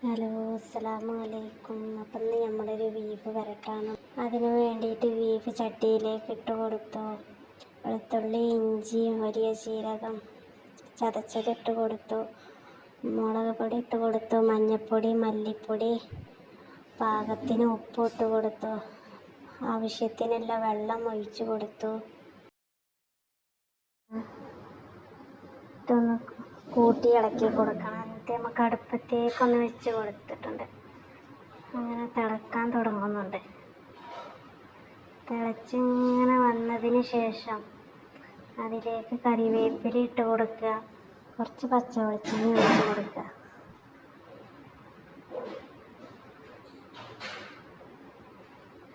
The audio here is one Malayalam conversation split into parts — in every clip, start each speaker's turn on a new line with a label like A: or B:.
A: ഹലോ, അസ്സലാമു അലൈക്കും. അപ്പം ഇന്ന് നമ്മളൊരു ബീഫ് വരട്ടാണ്. അതിന് വേണ്ടിയിട്ട് ബീഫ് ചട്ടിയിലേക്ക് ഇട്ട് കൊടുത്തു. വെളുത്തുള്ളി, ഇഞ്ചി, വലിയ ജീരകം ചതച്ചതിട്ട് കൊടുത്തു. മുളക് പൊടി ഇട്ട് കൊടുത്തു. മഞ്ഞൾപ്പൊടി, മല്ലിപ്പൊടി, പാകത്തിന് ഉപ്പ് ഇട്ട് കൊടുത്തു. ആവശ്യത്തിനുള്ള വെള്ളം ഒഴിച്ചു കൊടുത്തു. ഇതൊന്ന് കൂട്ടി ഇളക്കി കൊടുക്കണം. എന്നിട്ട് നമുക്ക് അടുപ്പത്തേക്കൊന്ന് വെച്ച് കൊടുത്തിട്ടുണ്ട്. അങ്ങനെ തിളക്കാൻ തുടങ്ങുന്നുണ്ട്. തിളച്ചിങ്ങനെ വന്നതിന് ശേഷം അതിലേക്ക് കറിവേപ്പില ഇട്ട് കൊടുക്കുക. കുറച്ച് പച്ച വെളിച്ചെണ്ണ ഒഴിച്ച് കൊടുക്കുക.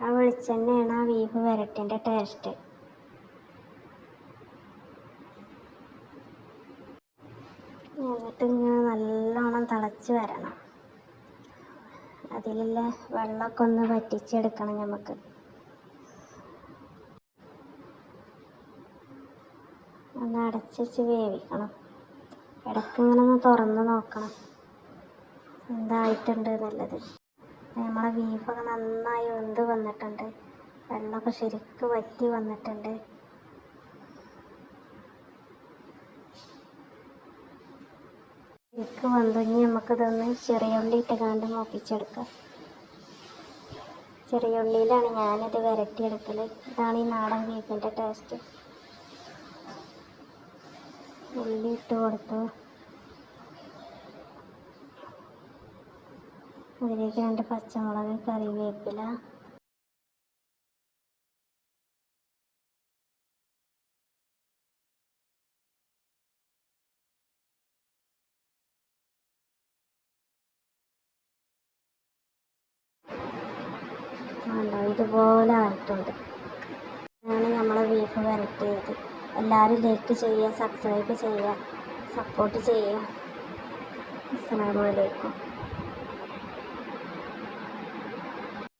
A: ആ വെളിച്ചെണ്ണയാണ് ആ ബീഫ് വരട്ടിൻ്റെ ടേസ്റ്റ്. എന്നിട്ട് ഇങ്ങനെ നല്ലോണം തിളച്ച് വരണം. അതിലുള്ള വെള്ളമൊക്കെ ഒന്ന് വറ്റിച്ചെടുക്കണം. നമുക്ക് ഒന്ന് അടച്ച് വെച്ച് വേവിക്കണം. ഇടയ്ക്ക് ഇങ്ങനെ ഒന്ന് തുറന്ന് നോക്കണം എന്തായിട്ടുണ്ട് എന്നുള്ളത്. നമ്മളെ ബീഫൊക്കെ നന്നായി വെന്ത് വന്നിട്ടുണ്ട്. വെള്ളമൊക്കെ ശരിക്കും വറ്റി വന്നിട്ടുണ്ട്. ശരിക്കും വന്നുകഴിഞ്ഞ് നമുക്കിതൊന്ന് ചെറിയ ഉള്ളി ഇട്ട് മൂപ്പിച്ചെടുക്കാം. ചെറിയ ഉള്ളിയിലാണ് ഞാനിത് വരട്ടിയെടുക്കൽ. ഇതാണ് ഈ നാടൻ ബീഫിൻ്റെ ടേസ്റ്റ്. ഉള്ളി ഇട്ട് കൊടുത്തു. അതിലേക്ക് 2 പച്ചമുളക്, കറിവേപ്പില, ഇതുപോലെ ആയിട്ടുണ്ട്. അങ്ങനെ നമ്മളെ ബീഫ് വരട്ടിയത്. എല്ലാവരും ലൈക്ക് ചെയ്യുക, സബ്സ്ക്രൈബ് ചെയ്യുക, സപ്പോർട്ട് ചെയ്യുക. അസ്സലാമു അലൈക്കും.